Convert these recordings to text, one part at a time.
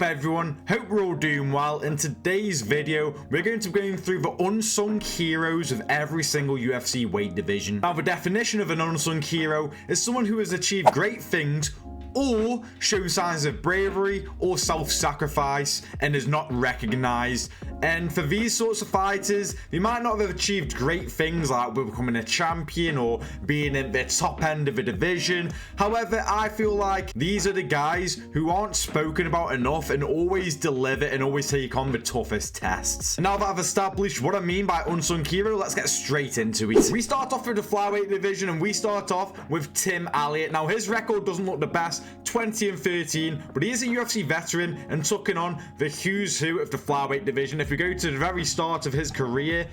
up everyone, hope we're all doing well. In today's video, we're going to be going through the unsung heroes of every single UFC weight division. Now the definition of an unsung hero is someone who has achieved great things or shown signs of bravery or self-sacrifice and is not recognized. And for these sorts of fighters, they might not have achieved great things like becoming a champion or being at the top end of a division. However, I feel like these are the guys who aren't spoken about enough and always deliver and always take on the toughest tests. And now that I've established what I mean by unsung hero, let's get straight into it. We start off with the flyweight division and we start off with Tim Elliott. Now his record doesn't look the best, 20-13, but he is a UFC veteran and taking on the who's who of the flyweight division. If we go to the very start of his career,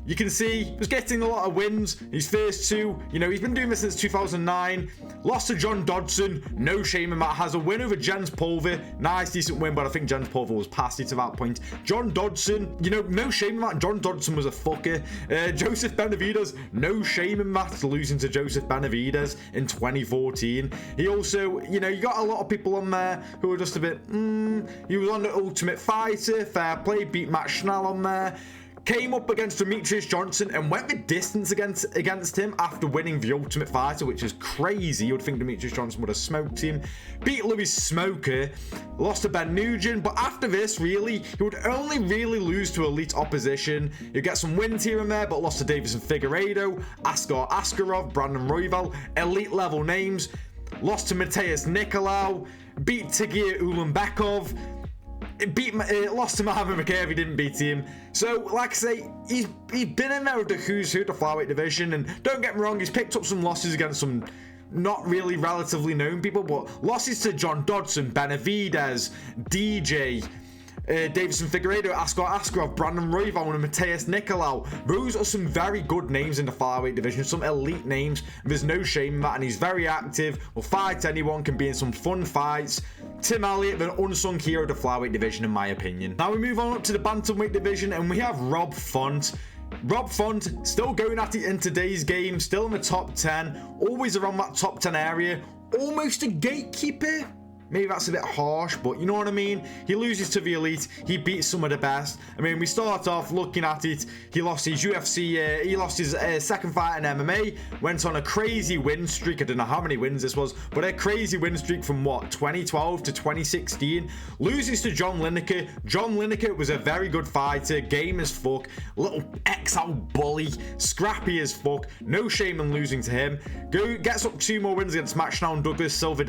you can see he was getting a lot of wins. His first two, he's been doing this since 2009. Lost to John Dodson, no shame in that. Has a win over Jens Pulver, nice decent win, but I think Jens Pulver was past it to that point. John Dodson, no shame in that. John Dodson was a fucker. Joseph Benavidez, no shame in that, losing to Joseph Benavidez in 2014. He also, you got a lot of people on there who were just a bit, he was on the Ultimate Fighter, fair play, beat Matt Schnell on there. Came up against Demetrius Johnson and went the distance against him after winning the Ultimate Fighter, which is crazy. You would think Demetrius Johnson would have smoked him. Beat Louis Smoker, lost to Ben Nugent, but after this, really, he would only really lose to elite opposition. He'd get some wins here and there, but lost to Davison Figueiredo, Askar Askarov, Brandon Royval, elite level names. Lost to Mateus Nicolau, beat Tagir Ulanbekov. Lost to Mohamed McCabe, he didn't beat him. So, like I say, he's been in there with the who's who, the flyweight division, and don't get me wrong, he's picked up some losses against some not really relatively known people, but losses to John Dodson, Benavidez, DJ, Davison Figueiredo, Askar Askarov, Brandon Royval, and Mateus Nicolau. Those are some very good names in the flyweight division, some elite names. There's no shame in that, and he's very active, will fight anyone, can be in some fun fights. Tim Elliott, the unsung hero of the flyweight division, in my opinion. Now we move on up to the bantamweight division, and we have Rob Font. Rob Font still going at it in today's game, still in the top 10, always around that top 10 area, almost a gatekeeper. Maybe that's a bit harsh, but you know what I mean? He loses to the elite. He beats some of the best. I mean, we start off looking at it. He lost his UFC, he lost his second fight in MMA, went on a crazy win streak. I don't know how many wins this was, but a crazy win streak from what, 2012 to 2016. Loses to John Lineker. John Lineker was a very good fighter, game as fuck, little XL bully, scrappy as fuck. No shame in losing to him. Gets up 2 more wins against Matt Schnell and Douglas Silva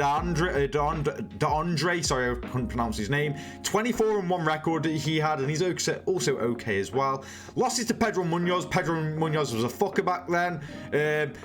DeAndre, sorry, I couldn't pronounce his name. 24-1 record that he had, and he's also okay as well. Losses to Pedro Munoz. Pedro Munoz was a fucker back then.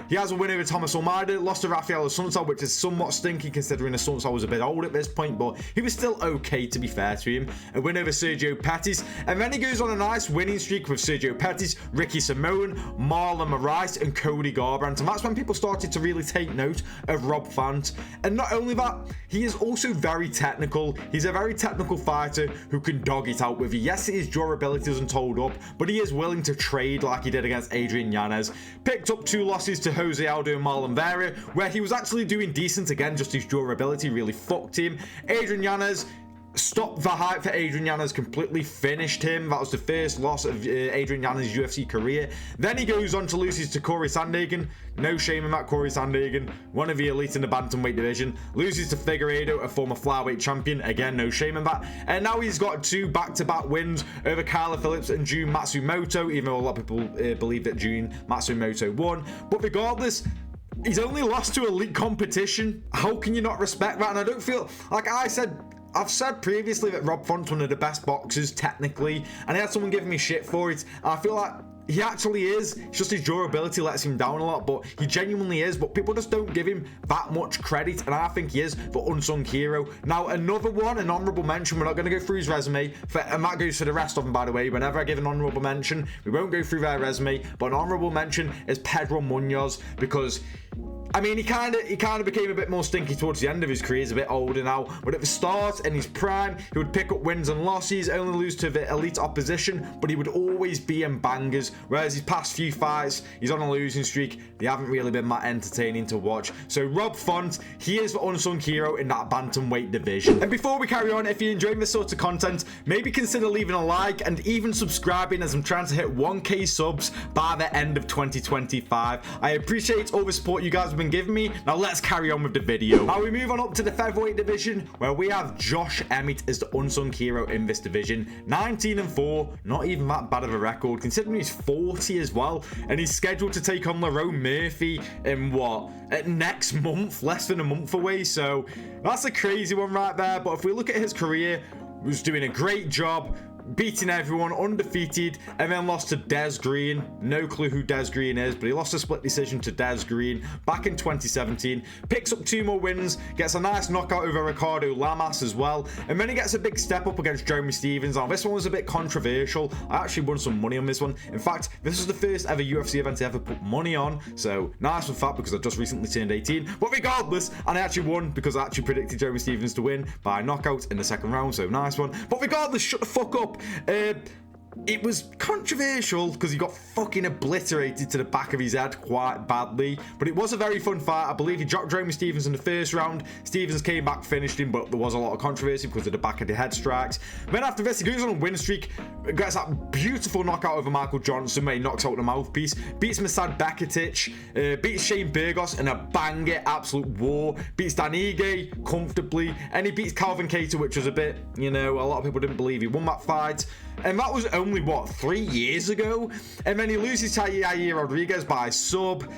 He has a win over Thomas Almeida. Lost to Rafael Assunção, which is somewhat stinky considering Assunção was a bit old at this point, but he was still okay, to be fair to him. A win over Sergio Pettis, and then he goes on a nice winning streak with Sergio Pettis, Ricky Simone, Marlon Moraes, and Cody Garbrandt, and that's when people started to really take note of Rob Font. And not only that, he is also very technical. He's a very technical fighter who can dog it out with you. Yes, his durability doesn't hold up, but he is willing to trade like he did against Adrian Yanez. Picked up 2 losses to Jose Aldo and Marlon Vera, where he was actually doing decent again, just his durability really fucked him. Adrian Yanez, stopped the hype for Adrian Yanez, completely finished him. That was the first loss of Adrian Yanez's UFC career. Then he goes on to lose to Corey Sandhagen. No shame in that. Corey Sandhagen, one of the elite in the bantamweight division. Loses to Figueiredo, a former flyweight champion. Again, no shame in that. And now he's got 2 back-to-back wins over Kyler Phillips and Jun Matsumoto, even though a lot of people believe that Jun Matsumoto won. But regardless, he's only lost to elite competition. How can you not respect that? And I don't feel, like I've said previously that Rob Font's one of the best boxers technically, and I had someone giving me shit for it, and I feel like he actually is. It's just his durability lets him down a lot, but he genuinely is, but people just don't give him that much credit, and I think he is the unsung hero. Now, another one, an honourable mention, we're not going to go through his resume, and that goes for the rest of them, by the way. Whenever I give an honourable mention, we won't go through their resume, but an honourable mention is Pedro Munoz, because I mean, he kind of became a bit more stinky towards the end of his career. He's a bit older now, but at the start, in his prime, he would pick up wins and losses, only lose to the elite opposition, but he would always be in bangers. Whereas his past few fights, he's on a losing streak. They haven't really been that entertaining to watch. So Rob Font, he is the unsung hero in that bantamweight division. And before we carry on, if you're enjoying this sort of content, maybe consider leaving a like and even subscribing, as I'm trying to hit 1k subs by the end of 2025. I appreciate all the support you guys have been giving me. Now let's carry on with the video. Now we move on up to the featherweight division, where we have Josh Emmett as the unsung hero in this division. 19-4, not even that bad of a record considering he's 40 as well, and he's scheduled to take on Lerone Murphy in what, next month, less than a month away. So that's a crazy one right there. But if we look at his career, he was doing a great job, beating everyone, undefeated, and then lost to Des Green. No clue who Des Green is, but he lost a split decision to Des Green back in 2017. Picks up 2 more wins, gets a nice knockout over Ricardo Lamas as well, and then he gets a big step up against Jeremy Stephens. Now this one was a bit controversial. I actually won some money on this one. In fact, this was the first ever UFC event I ever put money on, so nice with that because I just recently turned 18. But regardless, and I actually won because I actually predicted Jeremy Stephens to win by knockout in the second round, so nice one. But regardless, shut the fuck up. It was controversial because he got fucking obliterated to the back of his head quite badly, but it was a very fun fight. I believe he dropped Jeremy Stephens in the first round. Stephens came back, finished him, but there was a lot of controversy because of the back of the head strikes. Then after this, he goes on a win streak, gets that beautiful knockout over Michael Johnson where he knocks out the mouthpiece, beats Masad Bekitic, beats Shane Burgos in a banger, absolute war, beats Dan Ige comfortably, and he beats Calvin Kattar, which was a bit, you know, a lot of people didn't believe he won that fight. And that was only, what, 3 years ago? And then he loses to Yair Rodriguez by sub.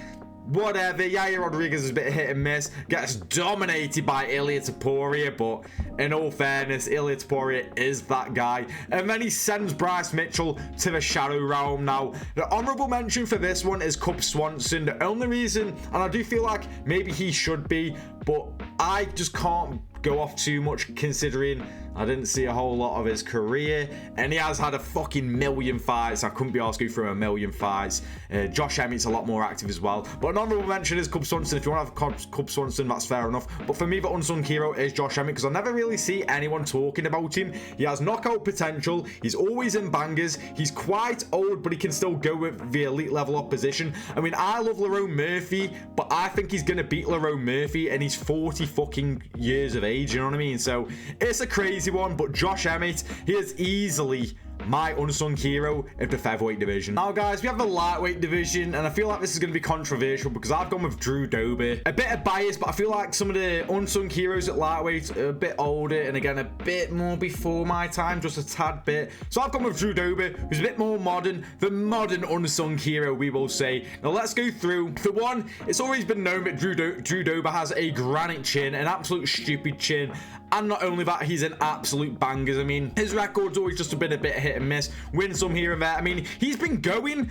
Whatever, Yair Rodriguez is a bit hit and miss. Gets dominated by Ilia Topuria, but in all fairness, Ilia Topuria is that guy. And then he sends Bryce Mitchell to the Shadow Realm. Now, the honourable mention for this one is Cub Swanson. The only reason, and I do feel like maybe he should be, but I just can't go off too much considering I didn't see a whole lot of his career, and he has had a fucking million fights. I couldn't be asked to go through a million fights. Josh Emmett's a lot more active as well, but an honorable mention is Cub Swanson. If you want to have Cub Swanson, that's fair enough, but for me the unsung hero is Josh Emmett because I never really see anyone talking about him. He has knockout potential, he's always in bangers, he's quite old but he can still go with the elite level opposition. I mean, I love Lerone Murphy, but I think he's gonna beat Lerone Murphy and he's 40 fucking years of age, you know what I mean? So it's a crazy one, but Josh Emmett, he is easily my unsung hero of the featherweight division. Now guys, we have the lightweight division, and I feel like this is going to be controversial because I've gone with Drew Dober. A bit of bias, but I feel like some of the unsung heroes at lightweight are a bit older and again a bit more before my time, just a tad bit. So I've gone with Drew Dober, who's a bit more modern, the modern unsung hero, we will say. Now let's go through. For one, it's always been known that Drew Dober has a granite chin, an absolute stupid chin. And not only that, he's an absolute bangers. I mean, his record's always just been a bit hit and miss, win some here and there. I mean, he's been going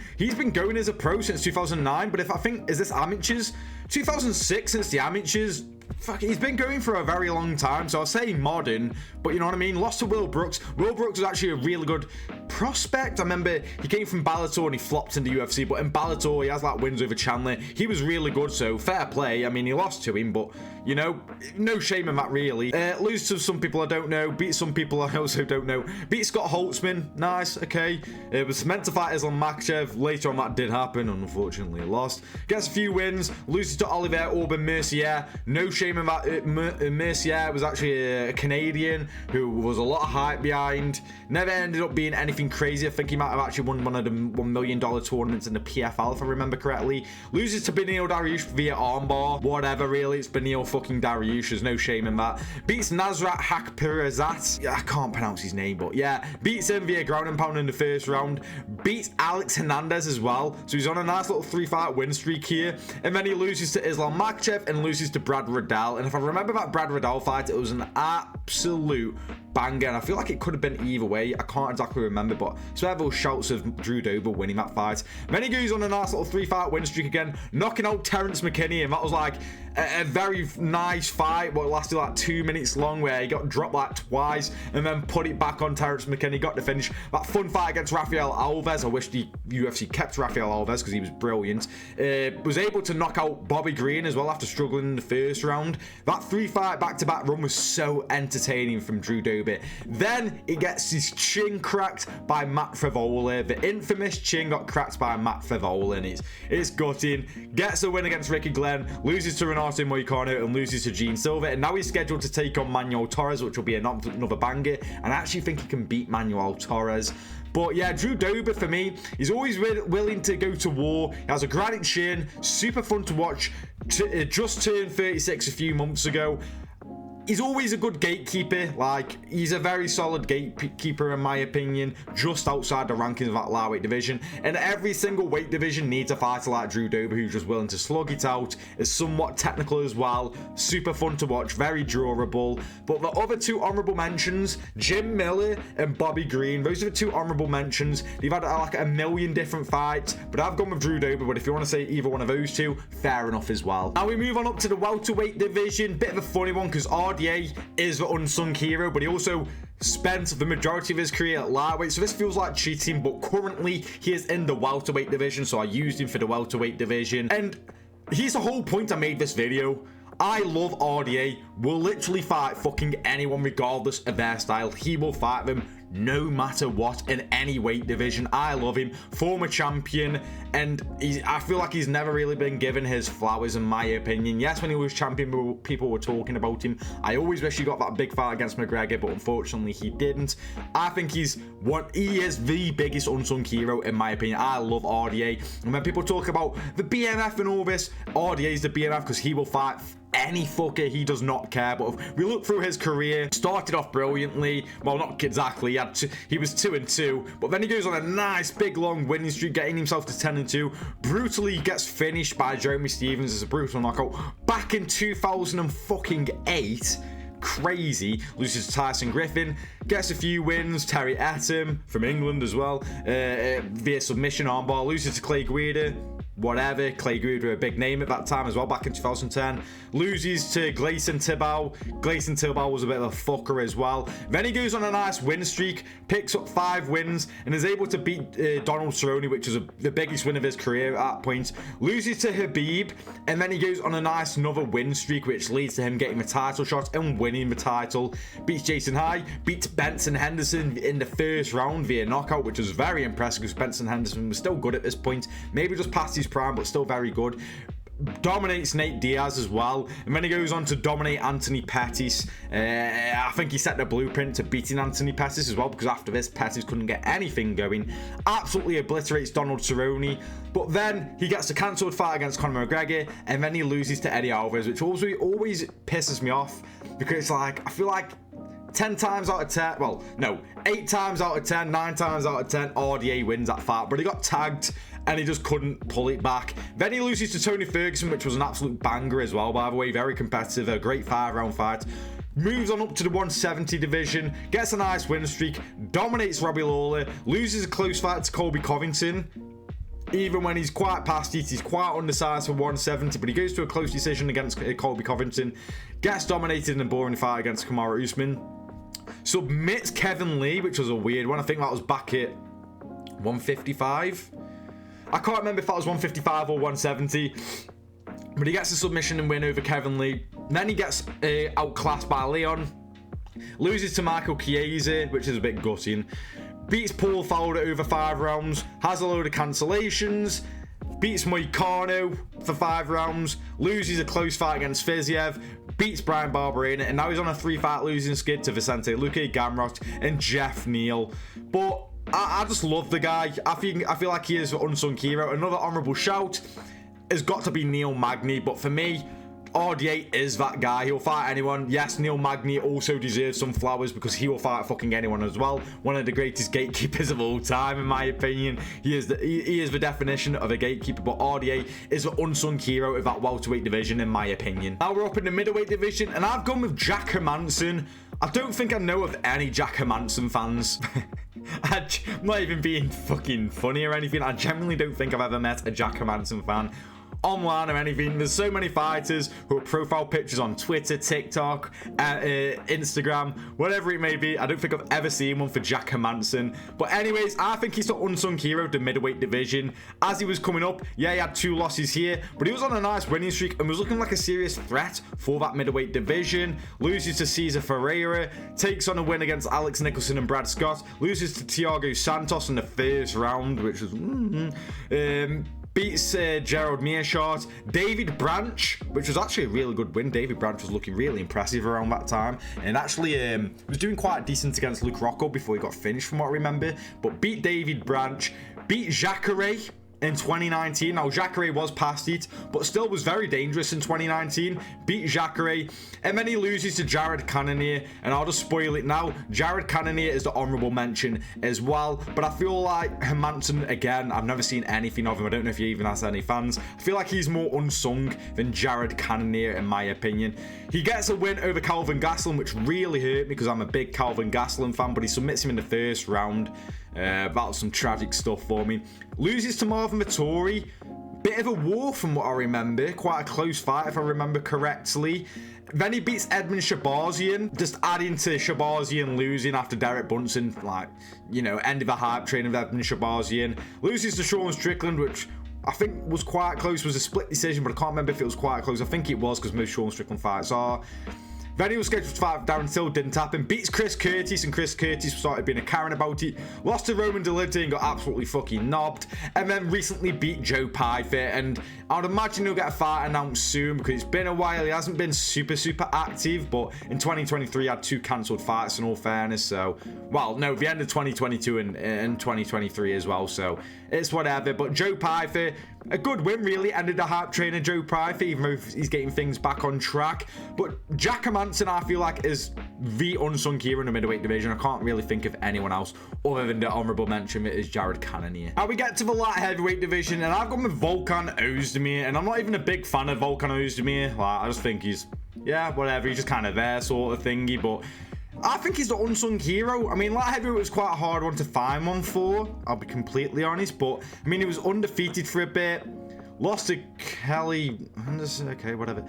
as a pro since 2009, but if I think, is this amateurs? 2006 since the amateurs. Fuck, he's been going for a very long time, so I'll say modern, but you know what I mean? Lost to Will Brooks. Will Brooks was actually a really good prospect. I remember he came from Bellator and he flopped into UFC, but in Bellator he has like wins over Chandler. He was really good, so fair play. I mean, he lost to him, but you know, no shame in that really. Lose to some people I don't know, beat some people I also don't know. Beat Scott Holtzman, nice, okay. It was meant to fight Islam Makhachev. Later on that did happen, unfortunately lost. Gets a few wins, loses to Olivier Aubin-Mercier. No shame in that. Mercier was actually a Canadian who was a lot of hype behind. Never ended up being anything crazy. I think he might have actually won one of the $1 million tournaments in the PFL, if I remember correctly. Loses to Beneil Dariush via armbar. Whatever, really. It's Beneil fucking Dariush. There's no shame in that. Beats Nasrat Hakpirazat. Yeah, I can't pronounce his name, but yeah. Beats him via ground and pound in the first round. Beats Alex Hernandez as well. So he's on a nice little 3-fight win streak here. And then he loses to Islam Makhachev and loses to Brad Riddell. And if I remember that Brad Riddell fight, it was an absolute banger, and I feel like it could have been either way. I can't exactly remember, but so those shouts of Drew Dober winning that fight. Then he goes on a nice little 3-fight win streak again, knocking out Terrence McKinney, and that was like a very nice fight, but it lasted like 2 minutes long, where he got dropped like twice and then put it back on Terrence McKinney, got the finish. That fun fight against Rafael Alves, I wish the UFC kept Rafael Alves because he was brilliant. Was able to knock out Bobby Green as well after struggling in the first round. That 3-fight back-to-back run was so entertaining from Drew Dober. Then he gets his chin cracked by Matt Frevola. The infamous chin got cracked by Matt Frevola, and it's gutting. Gets a win against Ricky Glenn, loses to Renato Moicano, and loses to Gene Silva. And now he's scheduled to take on Manuel Torres, which will be another banger. And I actually think he can beat Manuel Torres. But yeah, Drew Dober, for me, he's always willing to go to war. He has a granite chin, super fun to watch. Just turned 36 a few months ago. He's always a good gatekeeper. Like, he's a very solid gatekeeper in my opinion, just outside the rankings of that lightweight division. And every single weight division needs a fighter like Drew Dober who's just willing to slug it out, is somewhat technical as well, super fun to watch, very durable. But the other two honorable mentions, Jim Miller and Bobby Green, those are the two honorable mentions. They've had like a million different fights, but I've gone with Drew Dober. But if you want to say either one of those two, fair enough as well. Now we move on up to the welterweight division. Bit of a funny one because RDA is the unsung hero, but he also spent the majority of his career at lightweight, so this feels like cheating. But currently he is in the welterweight division, so I used him for the welterweight division. And here's the whole point I made this video. I love RDA, will literally fight fucking anyone regardless of their style. He will fight them no matter what in any weight division. I love him, former champion, and I feel like he's never really been given his flowers in my opinion. Yes, when he was champion, people were talking about him. I always wish he got that big fight against McGregor, but unfortunately he didn't. I think he is the biggest unsung hero in my opinion. I love RDA, and when people talk about the BMF and all this, RDA is the BMF because he will fight any fucker, he does not care. But if we look through his career, started off brilliantly. Well, not exactly. He was 2-2, but then he goes on a nice big long winning streak, getting himself to 10-2. Brutally gets finished by Jeremy Stephens as a brutal knockout back in 2008. Crazy. Loses to Tyson Griffin, gets a few wins. Terry Etim from England as well, via submission armbar. Loses to Clay Guida. Whatever, Clay Guida, a big name at that time as well, back in 2010. Loses to Gleison Tibau. Gleison Tibau was a bit of a fucker as well. Then he goes on a nice win streak, picks up 5 wins, and is able to beat Donald Cerrone, which is the biggest win of his career at that point. Loses to Habib, and then he goes on a nice another win streak, which leads to him getting the title shot and winning the title. Beats Jason High, beats Benson Henderson in the first round via knockout, which was very impressive because Benson Henderson was still good at this point. Maybe just past his prime, but still very good. Dominates Nate Diaz as well, and then he goes on to dominate Anthony Pettis. I think he set the blueprint to beating Anthony Pettis as well, because after this Pettis couldn't get anything going. Absolutely obliterates Donald Cerrone, but then he gets a cancelled fight against Conor McGregor, and then he loses to Eddie Alvarez, which also always pisses me off, because like I feel like 10 times out of 10, well no, 8 times out of 10, 9 times out of 10 RDA wins that fight, but he got tagged and he just couldn't pull it back. Then he loses to Tony Ferguson, which was an absolute banger as well, by the way. Very competitive, a great 5-round fight. Moves on up to the 170 division, gets a nice win streak, dominates Robbie Lawler, loses a close fight to Colby Covington. Even when he's quite past it, he's quite undersized for 170, but he goes to a close decision against Colby Covington, gets dominated in a boring fight against Kamaru Usman, submits Kevin Lee, which was a weird one. I think that was back at 155. I can't remember if that was 155 or 170, but he gets a submission and win over Kevin Lee. Then he gets outclassed by Leon, loses to Michael Chiesa, which is a bit gutting, beats Paul Fowler over 5 rounds, has a load of cancellations, beats Moicano for 5 rounds, loses a close fight against Fiziev, beats Brian Barberena, and now he's on a 3-fight losing skid to Vicente Luque, Gamrot, and Jeff Neal. But I just love the guy. I feel like he is an unsung hero. Another honourable shout has got to be Neil Magny, but for me, RDA is that guy. He'll fight anyone. Yes, Neil Magny also deserves some flowers because he will fight fucking anyone as well. One of the greatest gatekeepers of all time, in my opinion. He is the definition of a gatekeeper, but RDA is the unsung hero of that welterweight division, in my opinion. Now we're up in the middleweight division, and I've gone with Jack Hermansson. I don't think I know of any Jack Hermansson fans. I'm not even being fucking funny or anything. I genuinely don't think I've ever met a Jack Hermansson fan. online or anything. There's so many fighters who have profile pictures on Twitter, TikTok, Instagram, whatever it may be. I don't think I've ever seen one for Jack Hermansson. But anyways, I think he's the unsung hero of the middleweight division. As he was coming up, yeah, he had 2 losses here, but he was on a nice winning streak and was looking like a serious threat for that middleweight division. Loses to Cesar Ferreira, takes on a win against Alex Nicholson and Brad Scott, loses to Thiago Santos in the first round, which was beats Gerald Meerschaert. David Branch, which was actually a really good win. David Branch was looking really impressive around that time, and actually was doing quite decent against Luke Rocco before he got finished, from what I remember. But beat David Branch, beat Jacare in 2019. Now, Jacare was past it, but still was very dangerous in 2019. Beat Jacare, and then he loses to Jared Cannonier, and I'll just spoil it now. Jared Cannonier is the honorable mention as well, but I feel like Hermansson, again, I've never seen anything of him. I don't know if he even has any fans. I feel like he's more unsung than Jared Cannonier, in my opinion. He gets a win over Calvin Gastelum, which really hurt me because I'm a big Calvin Gastelum fan, but he submits him in the first round. That was some tragic stuff for me. Loses to Marvin Vettori. Bit of a war from what I remember. Quite a close fight if I remember correctly. Then he beats Edmund Shabazian, just adding to Shabazian losing after Derek Brunson, like, you know, end of the hype train of Edmund Shabazian. Loses to Sean Strickland, which I think was quite close. It was a split decision, but I can't remember if it was quite close. I think it was, because most Sean Strickland fights are. Then he was scheduled to fight with Darren Till, didn't happen. Beats Chris Curtis, and Chris Curtis started being a Karen about it. Lost to Roman Delite and got absolutely fucking knobbed. And then recently beat Joe Pyfer, and I'd imagine he'll get a fight announced soon because it's been a while. He hasn't been super active, but in 2023 he had 2 cancelled fights in all fairness. So, well, no, the end of 2022 and 2023 as well. So it's whatever. But Joe Pyfer, a good win really. Ended the hype train of Joe Pyfer, even though he's getting things back on track. But Jack Hermansson, I feel like, is the unsung hero in the middleweight division. I can't really think of anyone else other than the honourable mention is Jared Cannonier. Now we get to the light heavyweight division, and I've gone with Volkan Ozdemir, and I'm not even a big fan of Volkan Ozdemir. Like, I just think he's, yeah, whatever, he's just kind of there sort of thingy, but I think he's the unsung hero. I mean, light heavyweight was quite a hard one to find one for, I'll be completely honest, but I mean, he was undefeated for a bit. Lost to Kelly, okay, whatever.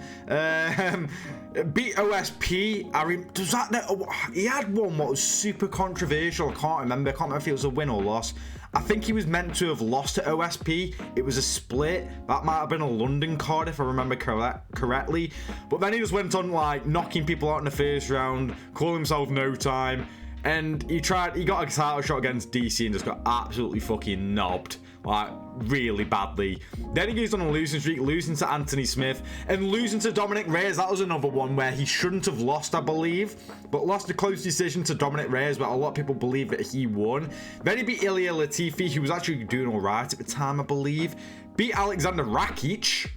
Beat OSP. Does that know? He had one what was super controversial. I can't remember if it was a win or loss. I think he was meant to have lost to OSP. It was a split. That might have been a London card if I remember correctly. But then he just went on like knocking people out in the first round, calling himself No Time, and he got a title shot against DC and just got absolutely fucking knobbed. Like, really badly. Then he goes on a losing streak, losing to Anthony Smith and losing to Dominic Reyes. That was another one where he shouldn't have lost, I believe, but lost a close decision to Dominic Reyes, but a lot of people believe that he won. Then he beat Ilia Latifi, who was actually doing all right at the time, I believe. Beat Alexander Rakic,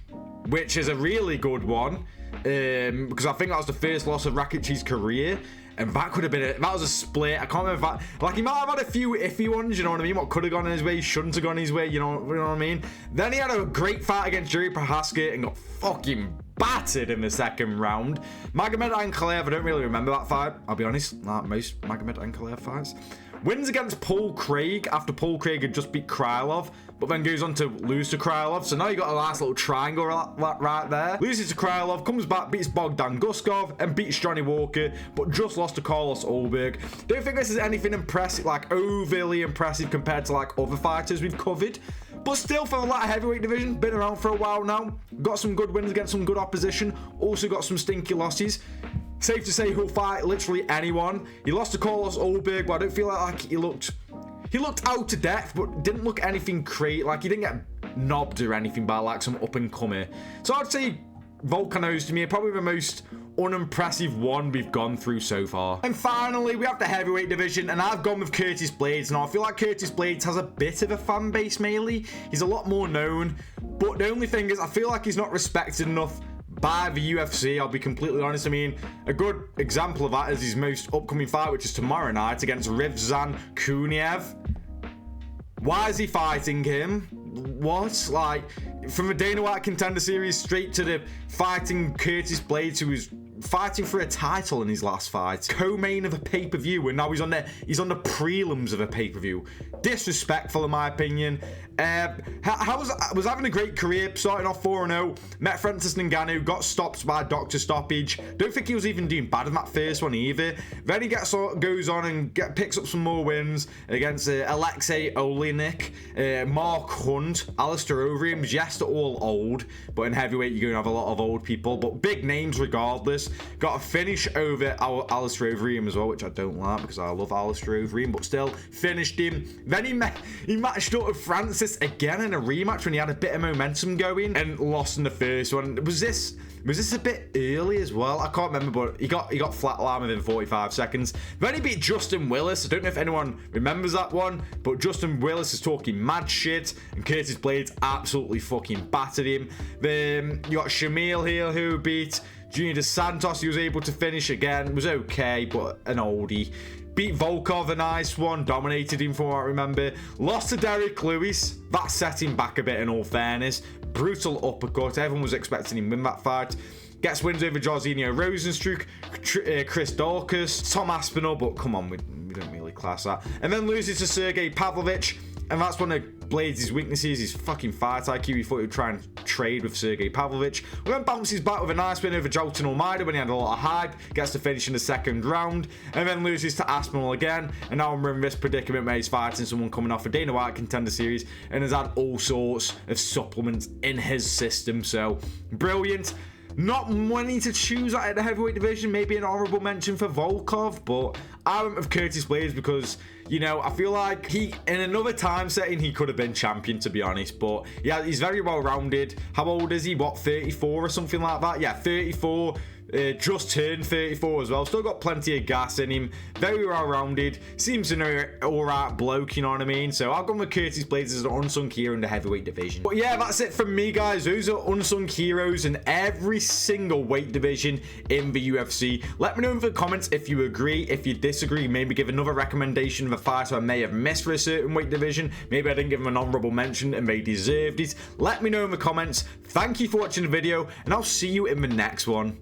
which is a really good one, because I think that was the first loss of Rakic's career. And that could have been that was a split. I can't remember if that, like, he might have had a few iffy ones, you know what I mean? What could have gone his way, shouldn't have gone his way, you know what I mean? Then he had a great fight against Jiri Prohaska and got fucking battered in the second round. Magomed Ankalaev, I don't really remember that fight, I'll be honest, like most Magomed Ankalaev fights. Wins against Paul Craig after Paul Craig had just beat Krylov, but then goes on to lose to Krylov. So now you got a nice little triangle right there. Loses to Krylov, comes back, beats Bogdan Guskov, and beats Johnny Walker, but just lost to Carlos Ulberg. Don't think this is anything impressive, like overly impressive compared to like other fighters we've covered. But still, for the light heavyweight division, been around for a while now. Got some good wins against some good opposition. Also got some stinky losses. Safe to say he'll fight literally anyone. He lost to Carlos Ulberg, but I don't feel like he looked out to depth, but didn't look anything crazy. Like, he didn't get knobbed or anything by like some up and comer. So I'd say Volkan Ozdemir, probably the most unimpressive one we've gone through so far. And finally, we have the heavyweight division, and I've gone with Curtis Blades. Now, I feel like Curtis Blades has a bit of a fan base, mainly. He's a lot more known, but the only thing is, I feel like he's not respected enough by the UFC, I'll be completely honest. I mean, a good example of that is his most upcoming fight, which is tomorrow night against Rivzan Kuniev. Why is he fighting him? What? Like, from the Dana White Contender Series straight to the fighting Curtis Blades, who is fighting for a title in his last fight, co-main of a pay-per-view, and now he's on the prelims of a pay-per-view. Disrespectful in my opinion. Was having a great career, starting off 4-0, met Francis Ngannou, got stopped by doctor stoppage. Don't think he was even doing bad in that first one either. Then he goes on and picks up some more wins against Alexei Oleinik, Mark Hunt, Alistair Overeem. Yes, they're all old, but in heavyweight you're going to have a lot of old people, but big names regardless. Got a finish over Alistair Overeem as well, which I don't like because I love Alistair Overeem, but still finished him. Then he matched up with Francis again in a rematch when he had a bit of momentum going and lost in the first one. Was this a bit early as well? I can't remember, but he got flatlined within 45 seconds. Then he beat Justin Willis. I don't know if anyone remembers that one, but Justin Willis is talking mad shit, and Curtis Blades absolutely fucking battered him. Then you got Shamil here who beat Junior Dos Santos. He was able to finish again. It was okay, but an oldie. Beat Volkov, a nice one. Dominated him from what I remember. Lost to Derek Lewis. That set him back a bit in all fairness. Brutal uppercut. Everyone was expecting him to win that fight. Gets wins over Jorginho Rosenstruck, Chris Dawkins, Tom Aspinall, but come on, we don't really class that. And then loses to Sergey Pavlovich. And that's one of Blades' weaknesses, his fucking fight IQ. He thought he would try and trade with Sergey Pavlovich. Well, then bounces back with a nice win over Jolton Almeida when he had a lot of hype. Gets to finish in the second round. And then loses to Aspinall again. And now we're in this predicament where he's fighting someone coming off a Dana White Contender Series and has had all sorts of supplements in his system. So, brilliant. Not money to choose at the heavyweight division. Maybe an honorable mention for Volkov, but I went with Curtis Blades because, you know, I feel like he, in another time setting, he could have been champion, to be honest. But yeah, he's very well rounded. How old is he? What, 34 or something like that? Yeah, 34. Just turned 34 as well. Still got plenty of gas in him. Very well rounded. Seems an alright bloke, you know what I mean? So I'll go with Curtis Blades as an unsung hero in the heavyweight division. But yeah, that's it from me, guys. Those are unsung heroes in every single weight division in the UFC. Let me know in the comments if you agree, if you disagree. Maybe give another recommendation of a fighter I may have missed for a certain weight division. Maybe I didn't give them an honorable mention and they deserved it. Let me know in the comments. Thank you for watching the video, and I'll see you in the next one.